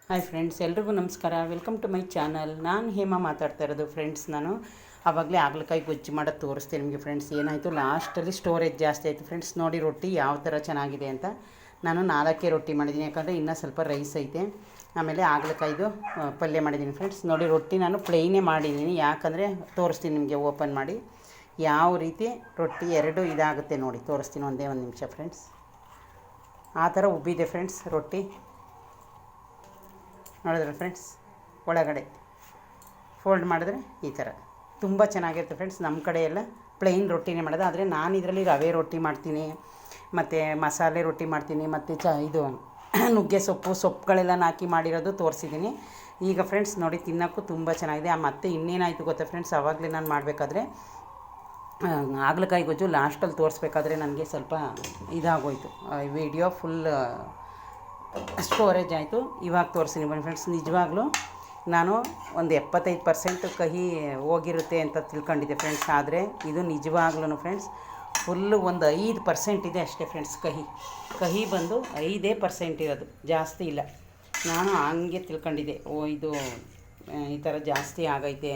Hi friends, ಎಲ್ರಿಗೂ ನಮಸ್ಕಾರ. Welcome to my channel. ನಾನು ಹೇಮಾ ಮಾತಾಡ್ತಾ ಇರೋದು ಫ್ರೆಂಡ್ಸ್. ನಾನು ಆವಾಗಲೇ ಹಾಗಲಕಾಯಿ ಗೊಜ್ಜು ಮಾಡೋದು ತೋರಿಸ್ತೀನಿ ನಿಮಗೆ ಫ್ರೆಂಡ್ಸ್. ಏನಾಯಿತು, ಲಾಸ್ಟಲ್ಲಿ ಸ್ಟೋರೇಜ್ ಜಾಸ್ತಿ ಆಯಿತು ಫ್ರೆಂಡ್ಸ್. ನೋಡಿ ರೊಟ್ಟಿ ಯಾವ ಥರ ಚೆನ್ನಾಗಿದೆ ಅಂತ. ನಾನು 4 ರೊಟ್ಟಿ ಮಾಡಿದ್ದೀನಿ, ಯಾಕಂದರೆ ಇನ್ನೂ ಸ್ವಲ್ಪ ರೈಸ್ ಐತೆ. ಆಮೇಲೆ ಹಾಗಲಕಾಯಿದು ಪಲ್ಯ ಮಾಡಿದ್ದೀನಿ ಫ್ರೆಂಡ್ಸ್. ನೋಡಿ ರೊಟ್ಟಿ ನಾನು ಪ್ಲೈನೇ ಮಾಡಿದ್ದೀನಿ, ಯಾಕಂದರೆ ತೋರಿಸ್ತೀನಿ ನಿಮಗೆ ಓಪನ್ ಮಾಡಿ ಯಾವ ರೀತಿ ರೊಟ್ಟಿ ಎರಡು ಇದಾಗುತ್ತೆ ನೋಡಿ. ತೋರಿಸ್ತೀನಿ, ಒಂದೇ ಒಂದು ನಿಮಿಷ ಫ್ರೆಂಡ್ಸ್. ಆ ಥರ ಉಬ್ಬಿದೆ ಫ್ರೆಂಡ್ಸ್ ರೊಟ್ಟಿ. ನೋಡಿದ್ರೆ ಫ್ರೆಂಡ್ಸ್, ಒಳಗಡೆ ಫೋಲ್ಡ್ ಮಾಡಿದ್ರೆ ಈ ಥರ ತುಂಬ ಚೆನ್ನಾಗಿರುತ್ತೆ ಫ್ರೆಂಡ್ಸ್. ನಮ್ಮ ಕಡೆ ಎಲ್ಲ ಪ್ಲೈನ್ ರೊಟ್ಟಿನೇ ಮಾಡೋದು, ಆದರೆ ನಾನು ಇದರಲ್ಲಿ ರವೆ ರೊಟ್ಟಿ ಮಾಡ್ತೀನಿ, ಮತ್ತು ಮಸಾಲೆ ರೊಟ್ಟಿ ಮಾಡ್ತೀನಿ, ಮತ್ತು ಇದು ನುಗ್ಗೆ ಸೊಪ್ಪುಗಳೆಲ್ಲ ಹಾಕಿ ಮಾಡಿರೋದು ತೋರಿಸಿದ್ದೀನಿ. ಈಗ ಫ್ರೆಂಡ್ಸ್ ನೋಡಿ, ತಿನ್ನೋಕ್ಕೂ ತುಂಬ ಚೆನ್ನಾಗಿದೆ. ಮತ್ತು ಇನ್ನೇನಾಯಿತು ಗೊತ್ತಾ ಫ್ರೆಂಡ್ಸ್, ಆವಾಗಲೇ ನಾನು ಮಾಡಬೇಕಾದ್ರೆ ಹಾಗಲಕಾಯಿ ಗೊಜ್ಜು ಲಾಸ್ಟಲ್ಲಿ ತೋರಿಸ್ಬೇಕಾದ್ರೆ ನನಗೆ ಸ್ವಲ್ಪ ಇದಾಗೋಯಿತು, ವಿಡಿಯೋ ಫುಲ್ ಸ್ಟೋರೇಜ್ ಆಯಿತು. ಇವಾಗ ತೋರಿಸ್ತೀನಿ ಬನ್ನಿ ಫ್ರೆಂಡ್ಸ್. ನಿಜವಾಗ್ಲೂ ನಾನು ಒಂದು 75% ಕಹಿ ಹೋಗಿರುತ್ತೆ ಅಂತ ತಿಳ್ಕೊಂಡಿದ್ದೆ ಫ್ರೆಂಡ್ಸ್. ಆದರೆ ಇದು ನಿಜವಾಗ್ಲೂ ಫ್ರೆಂಡ್ಸ್ ಫುಲ್ಲು ಒಂದು 5% ಇದೆ ಅಷ್ಟೇ ಫ್ರೆಂಡ್ಸ್. ಕಹಿ ಬಂದು 5% ಇರೋದು, ಜಾಸ್ತಿ ಇಲ್ಲ. ನಾನು ಹಂಗೆ ತಿಳ್ಕೊಂಡಿದ್ದೆ, ಇದು ಈ ಥರ ಜಾಸ್ತಿ ಆಗೈತೆ,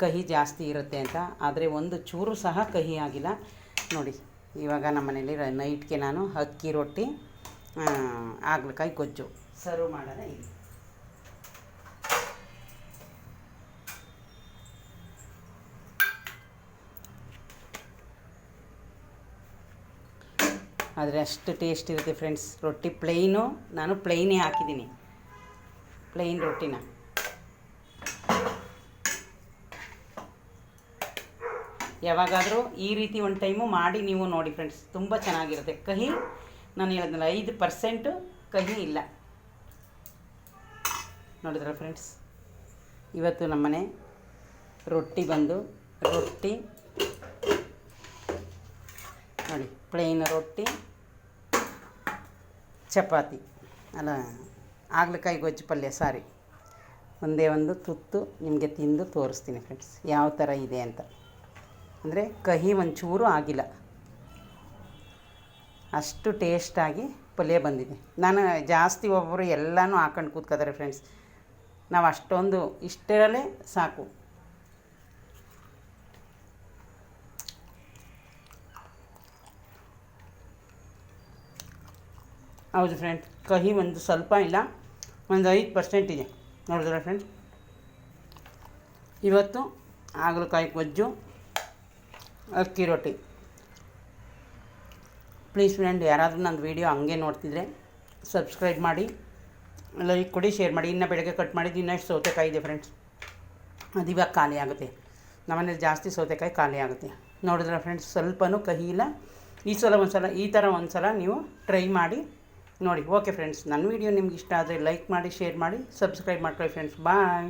ಕಹಿ ಜಾಸ್ತಿ ಇರುತ್ತೆ ಅಂತ. ಆದರೆ ಒಂದು ಚೂರು ಸಹ ಕಹಿ ಆಗಿಲ್ಲ ನೋಡಿ. ಇವಾಗ ನಮ್ಮ ಮನೇಲಿ ನೈಟ್ಗೆ ನಾನು ಅಕ್ಕಿ ರೊಟ್ಟಿ ಹಾಗಲಕಾಯಿ ಗೊಜ್ಜು ಸರ್ವ್ ಮಾಡೋಣ. ಈಗ ಆದರೆ ಅಷ್ಟು ಟೇಸ್ಟ್ ಇರುತ್ತೆ ಫ್ರೆಂಡ್ಸ್. ರೊಟ್ಟಿ ಪ್ಲೈನು, ನಾನು ಪ್ಲೈನೇ ಹಾಕಿದ್ದೀನಿ, ಪ್ಲೈನ್ ರೊಟ್ಟಿನ. ಯಾವಾಗಾದರೂ ಈ ರೀತಿ ಒಂದು ಟೈಮು ಮಾಡಿ ನೀವು ನೋಡಿ ಫ್ರೆಂಡ್ಸ್, ತುಂಬ ಚೆನ್ನಾಗಿರುತ್ತೆ. ಕಹಿ ನಾನು ಹೇಳಿದ್ನಲ್ಲ, 5% ಕಹಿ ಇಲ್ಲ. ನೋಡಿದ್ರೆ ಫ್ರೆಂಡ್ಸ್, ಇವತ್ತು ನಮ್ಮನೆ ರೊಟ್ಟಿ ಬಂದು ರೊಟ್ಟಿ ನೋಡಿ, ಪ್ಲೈನ್ ರೊಟ್ಟಿ, ಚಪಾತಿ, ಅಲ್ಲ ಹಾಗಲಕಾಯಿ ಗೊಜ್ಜು ಪಲ್ಯ, ಸಾರಿ, ಒಂದೇ ಒಂದು ತುತ್ತು ನಿಮಗೆ ತಿಂದು ತೋರಿಸ್ತೀನಿ ಫ್ರೆಂಡ್ಸ್ ಯಾವ ಥರ ಇದೆ ಅಂತ. ಅಂದರೆ ಕಹಿ ಒಂಚೂರು ಆಗಿಲ್ಲ, ಅಷ್ಟು ಟೇಸ್ಟಾಗಿ ಪಲ್ಯ ಬಂದಿದೆ. ನಾನು ಜಾಸ್ತಿ ಒಬ್ಬರು ಎಲ್ಲನೂ ಹಾಕೊಂಡು ಕೂತ್ಕೋತಾರೆ ಫ್ರೆಂಡ್ಸ್. ನಾವು ಅಷ್ಟೊಂದು ಇಷ್ಟರಲ್ಲೇ ಸಾಕು. ಹೌದು ಫ್ರೆಂಡ್ಸ್, ಕಹಿ ಒಂದು ಸ್ವಲ್ಪ ಇಲ್ಲ, ಒಂದು 5% ಇದೆ. ನೋಡಿದ್ರೆ ಫ್ರೆಂಡ್ಸ್, ಇವತ್ತು ಹಾಗಲಕಾಯಿ ಗೊಜ್ಜು, ಅಕ್ಕಿ ರೊಟ್ಟಿ. ಪ್ಲೀಸ್ ಫ್ರೆಂಡ್, ಯಾರಾದರೂ ನನ್ನ ವೀಡಿಯೋ ಹಂಗೆ ನೋಡ್ತಿದ್ರೆ ಸಬ್ಸ್ಕ್ರೈಬ್ ಮಾಡಿ, ಲೈಕ್ ಕೊಡಿ, ಶೇರ್ ಮಾಡಿ. ಇನ್ನು ಬೆಳಗ್ಗೆ ಕಟ್ ಮಾಡಿದ್ದು ಇನ್ನಷ್ಟು ಸೌತೆಕಾಯಿ ಇದೆ ಫ್ರೆಂಡ್ಸ್, ಅದು ಇವಾಗ ಖಾಲಿ ಆಗುತ್ತೆ. ನಮ್ಮನೇಲಿ ಜಾಸ್ತಿ ಸೌತೆಕಾಯಿ ಖಾಲಿ ಆಗುತ್ತೆ. ನೋಡಿದ್ರೆ ಫ್ರೆಂಡ್ಸ್, ಸ್ವಲ್ಪನೂ ಕಹಿ ಇಲ್ಲ. ಈ ಥರ ಒಂದು ಸಲ ನೀವು ಟ್ರೈ ಮಾಡಿ ನೋಡಿ. ಓಕೆ ಫ್ರೆಂಡ್ಸ್, ನನ್ನ ವೀಡಿಯೋ ನಿಮ್ಗೆ ಇಷ್ಟ ಆದರೆ ಲೈಕ್ ಮಾಡಿ, ಶೇರ್ ಮಾಡಿ, ಸಬ್ಸ್ಕ್ರೈಬ್ ಮಾಡ್ಕೊಳ್ಳಿ ಫ್ರೆಂಡ್ಸ್. ಬಾಯ್.